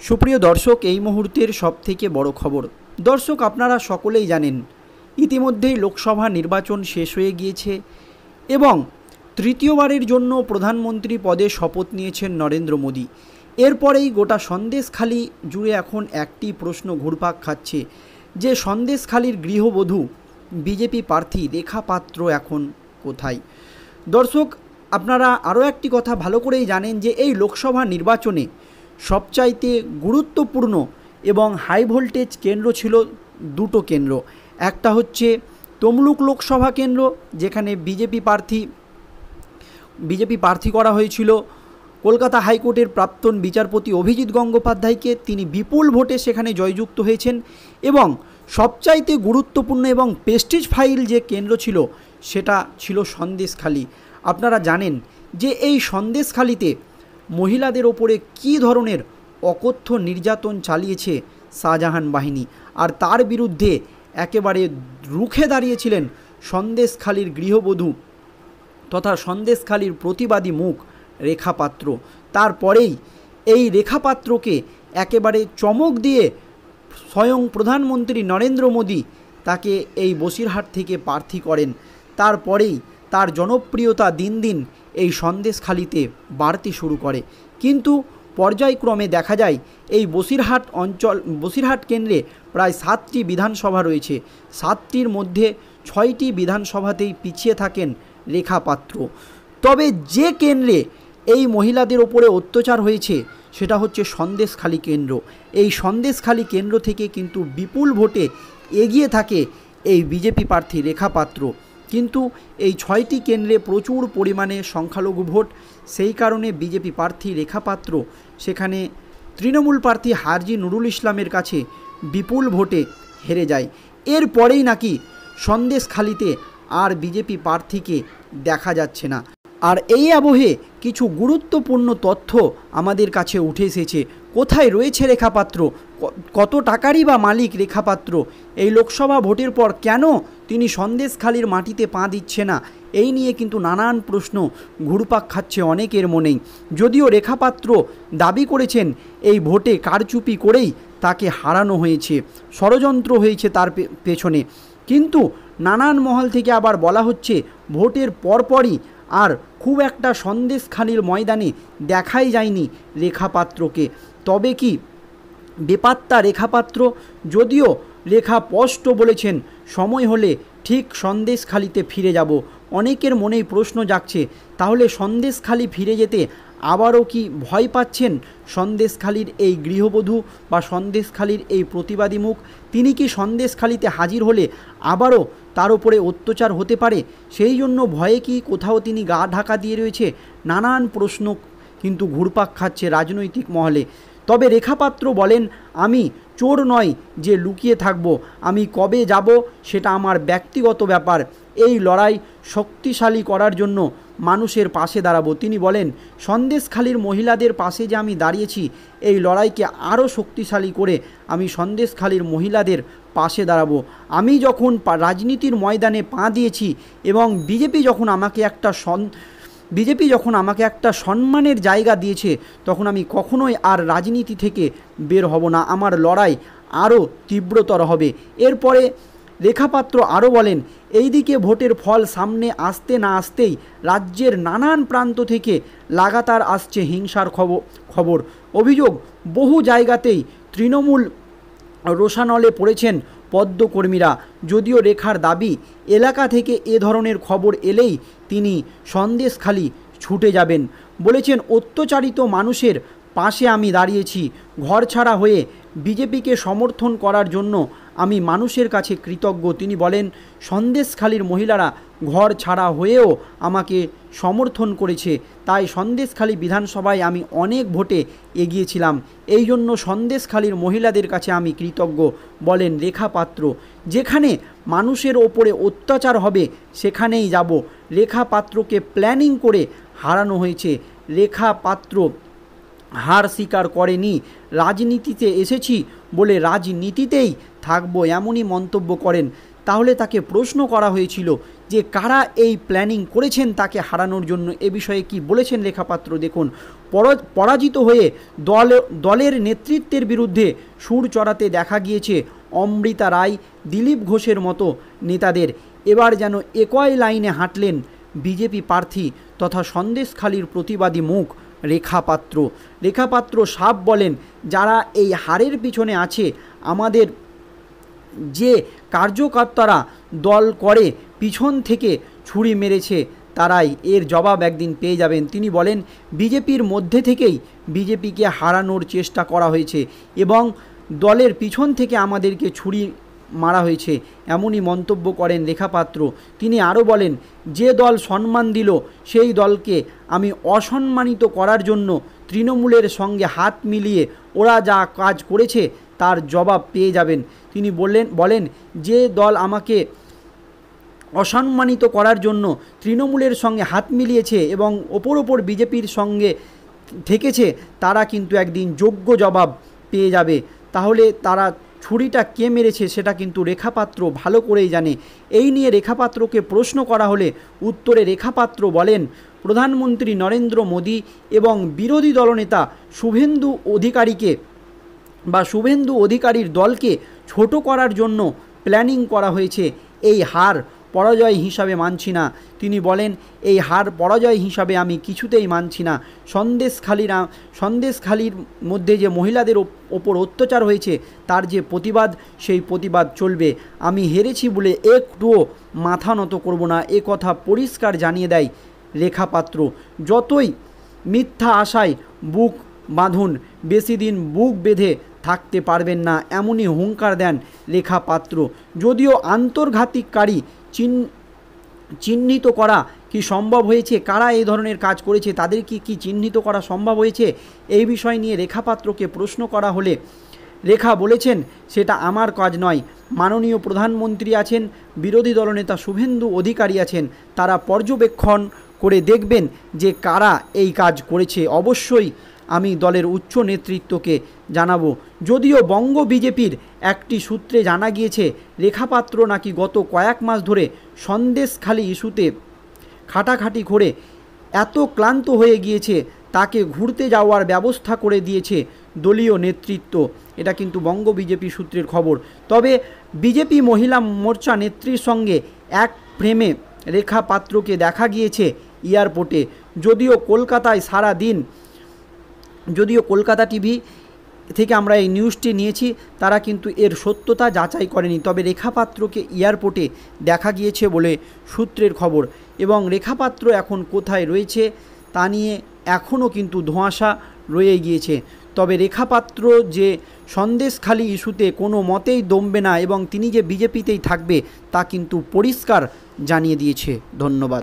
সুপ্রিয় দর্শক, এই মুহূর্তের সবথেকে বড় খবর। দর্শক, আপনারা সকলেই জানেন ইতিমধ্যেই লোকসভা নির্বাচন শেষ হয়ে গিয়েছে এবং তৃতীয়বারের জন্য প্রধানমন্ত্রী পদে শপথ নিয়েছেন নরেন্দ্র মোদী। এরপরেই গোটা সন্দেশখালি জুড়ে এখন একটি প্রশ্ন ঘুরপাক খাচ্ছে যে সন্দেশখালির গৃহবধূ বিজেপি প্রার্থী রেখা পাত্র এখন কোথায়। দর্শক, আপনারা আরও একটি কথা ভালো করেই জানেন যে এই লোকসভা নির্বাচনে সবচাইতে গুরুত্বপূর্ণ এবং হাই ভোল্টেজ কেন্দ্র ছিল দুটো কেন্দ্র। একটা হচ্ছে তমলুক লোকসভা কেন্দ্র, যেখানে বিজেপি প্রার্থী করা হয়েছিল কলকাতা হাইকোর্টের প্রাক্তন বিচারপতি অভিজিৎ গঙ্গোপাধ্যায়কে। তিনি বিপুল ভোটে সেখানে জয়যুক্ত হয়েছেন। এবং সবচাইতে গুরুত্বপূর্ণ এবং প্রেস্টিজ ফাইল যে কেন্দ্র ছিল সেটা ছিল সন্দেশখালি। আপনারা জানেন যে এই সন্দেশখালিতে মহিলাদের ওপরে কী ধরনের অকথ্য নির্যাতন চালিয়েছে শাহজাহান বাহিনী, আর তার বিরুদ্ধে একেবারে রুখে দাঁড়িয়েছিলেন সন্দেশখালির গৃহবধূ তথা সন্দেশখালির প্রতিবাদী মুখ রেখা পাত্র। তারপরেই এই রেখা পাত্রকে একেবারে চমক দিয়ে স্বয়ং প্রধানমন্ত্রী নরেন্দ্র মোদী তাকে এই বসিরহাট থেকে প্রার্থী করেন। তারপরেই তার জনপ্রিয়তা দিন দিন এই সন্দেশখালিতে বাড়তে শুরু করে। কিন্তু পর্যায়ক্রমে দেখা যায় এই বসিরহাট কেন্দ্রে প্রায় 7টি বিধানসভা রয়েছে। 7টির মধ্যে 6টি বিধানসভাতেই পিছিয়ে থাকেন রেখা পাত্র। তবে যে কেন্দ্রে এই মহিলাদের ওপরে অত্যাচার হয়েছে সেটা হচ্ছে সন্দেশখালি কেন্দ্র। এই সন্দেশখালি কেন্দ্র থেকে কিন্তু বিপুল ভোটে এগিয়ে থাকে এই বিজেপি প্রার্থী রেখা পাত্র। কিন্তু এই 6টি কেন্দ্রে প্রচুর পরিমাণে সংখ্যালঘু ভোট, সেই কারণে বিজেপি প্রার্থী রেখা পাত্র সেখানে তৃণমূল প্রার্থী হাজি নুরুল ইসলামের কাছে বিপুল ভোটে হেরে যায়। এরপরেই নাকি সন্দেশখালিতে আর বিজেপি প্রার্থীকে দেখা যাচ্ছে না। আর এই আবহে কিছু গুরুত্বপূর্ণ তথ্য আমাদের কাছে উঠে এসেছে। কোথায় রয়েছে রেখা পাত্র, কত টাকারই বা মালিক রেখা পাত্র, এই লোকসভা ভোটের পর কেন তিনি সন্দেশখালির মাটিতে পা দিচ্ছে না, এই নিয়ে কিন্তু নানান প্রশ্ন ঘুরপাক খাচ্ছে অনেকের মনেই। যদিও রেখা পাত্র দাবি করেছেন এই ভোটে কারচুপি করেই তাকে হারানো হয়েছে, ষড়যন্ত্র হয়েছে তার পেছনে, কিন্তু নানান মহল থেকে আবার বলা হচ্ছে ভোটের পরপরই আর খুব একটা সন্দেশখালির ময়দানে দেখাই যায়নি রেখা পাত্রকে। তবে কি বেপাত্তা রেখা পাত্র? যদিও রেখা স্পষ্ট বলেছেন সময় হলে ঠিক সন্দেশখালিতে ফিরে যাব। অনেকের মনেই প্রশ্ন জাগছে, তাহলে সন্দেশখালি ফিরে যেতে আবারও কি ভয় পাচ্ছেন সন্দেশখালির এই গৃহবধূ বা সন্দেশখালির এই প্রতিবাদী মুখ? তিনি কি সন্দেশখালিতে হাজির হলে আবারও তার উপরে অত্যাচার হতে পারে? সেই জন্য ভয়ে কি কোথাও তিনি গা ঢাকা দিয়ে রয়েছে? নানান প্রশ্ন কিন্তু ঘুরপাক খাচ্ছে রাজনৈতিক মহলে। তবে রেখা পাত্র বলেন, আমি চোর নয় যে লুকিয়ে থাকব, আমি কবে যাব সেটা আমার ব্যক্তিগত ব্যাপার। এই লড়াই শক্তিশালী করার জন্য মানুষের পাশে দাঁড়াবো। তিনি বলেন, সন্দেশখালির মহিলাদের পাশে যে আমি দাঁড়িয়েছি, এই লড়াইকে আরও শক্তিশালী করে আমি সন্দেশখালির মহিলাদের পাশে দাঁড়াবো। আমি যখন রাজনীতির ময়দানে পা দিয়েছি এবং বিজেপি যখন আমাকে একটা সম্মানের জায়গা দিয়েছে, তখন আমি কখনোই আর রাজনীতি থেকে বের হব না, আমার লড়াই আরও তীব্রতর হবে। এরপরে রেখাপাত্র আরও বলেন, এইদিকে ভোটের ফল সামনে আসতে না আসতেই রাজ্যের নানান প্রান্ত থেকে লাগাতার আসছে হিংসার খবর। অভিযোগ, বহু জায়গাতেই তৃণমূল রোষানলে পড়েছেন পদ্মকর্মীরা। যদিও রেখার দাবি, এলাকা থেকে এ ধরনের খবর এলেই তিনি সন্দেশখালি ছুটে যাবেন। বলেছেন, অত্যাচারিত মানুষের পাশে আমি দাঁড়িয়েছি। ঘরছাড়া হয়ে বিজেপিকে সমর্থন করার জন্য আমি মানুষের কাছে কৃতজ্ঞ। তিনি বলেন, সন্দেশখালির মহিলারা ঘর ছাড়া হয়েও আমাকে সমর্থন করেছে, তাই সন্দেশখালি বিধানসভায় আমি অনেক ভোটে এগিয়েছিলাম। এই জন্য সন্দেশখালির মহিলাদের কাছে আমি কৃতজ্ঞ, বলেন রেখা পাত্র। যেখানে মানুষের ওপরে অত্যাচার হবে সেখানেই যাব। রেখা পাত্রকে প্ল্যানিং করে হারানো হয়েছে। রেখা পাত্র হার স্বীকার করেনি, রাজনীতিতে এসেছি বলে রাজনীতিতেই থাকবো, এমনই মন্তব্য করেন। তাহলে তাকে প্রশ্ন করা হয়েছিল যে কারা এই প্ল্যানিং করেছেন তাকে হারানোর জন্য। এ বিষয়ে কি বলেছেন রেখাপাত্র দেখুন। পরাজিত হয়ে দলের নেতৃত্বের বিরুদ্ধে সুর চড়াতে দেখা গিয়েছে অমৃতা রায়, দিলীপ ঘোষের মতো নেতাদের। এবার যেন একই লাইনে হাঁটলেন বিজেপি প্রার্থী তথা সন্দেশখালির প্রতিবাদী মুখ রেখাপাত্র সাফ বলেন, যারা এই হারের পিছনে আছে, আমাদের যে কার্যকর্তারা দল করে পিছন থেকে ছুরি মেরেছে, তারাই এর জবাব একদিন পেয়ে যাবেন। তিনি বলেন, বিজেপির মধ্যে থেকেই বিজেপিকে হারানোর চেষ্টা করা হয়েছে এবং দলের পিছন থেকে আমাদেরকে ছুরি মারা হয়েছে, এমনই মন্তব্য করেন রেখাপাত্র। তিনি আরও বলেন, যে দল সম্মান দিল সেই দলকে আমি অসম্মানিত করার জন্য তৃণমূলের সঙ্গে হাত মিলিয়ে ওরা যা কাজ করেছে তার জবাব পেয়ে যাবেন। তিনি বলেন যে দল আমাকে অসম্মানিত করার জন্য তৃণমূলের সঙ্গে হাত মিলিয়েছে এবং ওপর বিজেপির সঙ্গে থেকেছে, তারা কিন্তু একদিন যোগ্য জবাব পেয়ে যাবে। তাহলে তারা ছুরিটা কে মেরেছে সেটা কিন্তু রেখাপাত্র ভালো করেই জানে। এই নিয়ে রেখাপাত্রকে প্রশ্ন করা হলে উত্তরে রেখাপাত্র বলেন, প্রধানমন্ত্রী নরেন্দ্র মোদী এবং বিরোধী দলনেতা শুভেন্দু অধিকারীর দলকে ছোট করার জন্য প্ল্যানিং করা হয়েছে। এই হার পরাজয় হিসাবে মানছি না। তিনি বলেন, এই হার পরাজয় হিসাবে আমি কিছুতেই মানছি না। সন্দেশখালির মধ্যে যে মহিলাদের ওপর অত্যাচার হয়েছে তার যে প্রতিবাদ, সেই প্রতিবাদ চলবে। আমি হেরেছি বলে একটুও মাথা নত করব না, এ কথা পরিষ্কার জানিয়ে দেয় রেখাপাত্র। যতই মিথ্যা আশায় বুক বাঁধুন, বেশি দিন বুক বেঁধে থাকতে পারবেন না, এমনই হুঙ্কার দেন রেখাপাত্র। যদিও আন্তর্ঘাতিকারী চিহ্নিত করা কি সম্ভব হয়েছে, কারা এই ধরনের কাজ করেছে তাদের কি চিহ্নিত করা সম্ভব হয়েছে, এই বিষয় নিয়ে রেখাপাত্রকে প্রশ্ন করা হলে রেখা বলেছেন, সেটা আমার কাজ নয়। মাননীয় প্রধানমন্ত্রী আছেন, বিরোধী দলনেতা শুভেন্দু অধিকারী আছেন, তারা পর্যবেক্ষণ করে দেখবেন যে কারা এই কাজ করেছে। অবশ্যই আমি দলের উচ্চ নেতৃত্বকে জানাবো। যদিও বঙ্গ বিজেপির একটি সূত্রে জানা গিয়েছে, রেখাপাত্র নাকি গত কয়েক মাস ধরে সন্দেশখালি ইস্যুতে খাটাখাটি করে এত ক্লান্ত হয়ে গিয়েছে, তাকে ঘুরতে যাওয়ার ব্যবস্থা করে দিয়েছে দলীয় নেতৃত্ব। এটা কিন্তু বঙ্গ বিজেপি সূত্রের খবর। তবে বিজেপি মহিলা মোর্চা নেত্রীর সঙ্গে এক ফ্রেমে রেখাপাত্রকে দেখা গিয়েছে এয়ারপোর্টে। যদিও কলকাতা টিভি থেকে আমরা এই নিউজটি নিয়েছি, তারা কিন্তু এর সত্যতা যাচাই করেনি। তবে রেখাপাত্রকে এয়ারপোর্টে দেখা গিয়েছে বলে সূত্রের খবর। এবং রেখাপাত্র এখন কোথায় রয়েছে তা নিয়ে এখনও কিন্তু ধোঁয়াশা রয়ে গিয়েছে। তবে রেখাপাত্র যে সন্দেশখালি ইস্যুতে কোনো মতেই দমবে না এবং তিনি যে বিজেপিতেই থাকবে তা কিন্তু পরিষ্কার জানিয়ে দিয়েছে। ধন্যবাদ।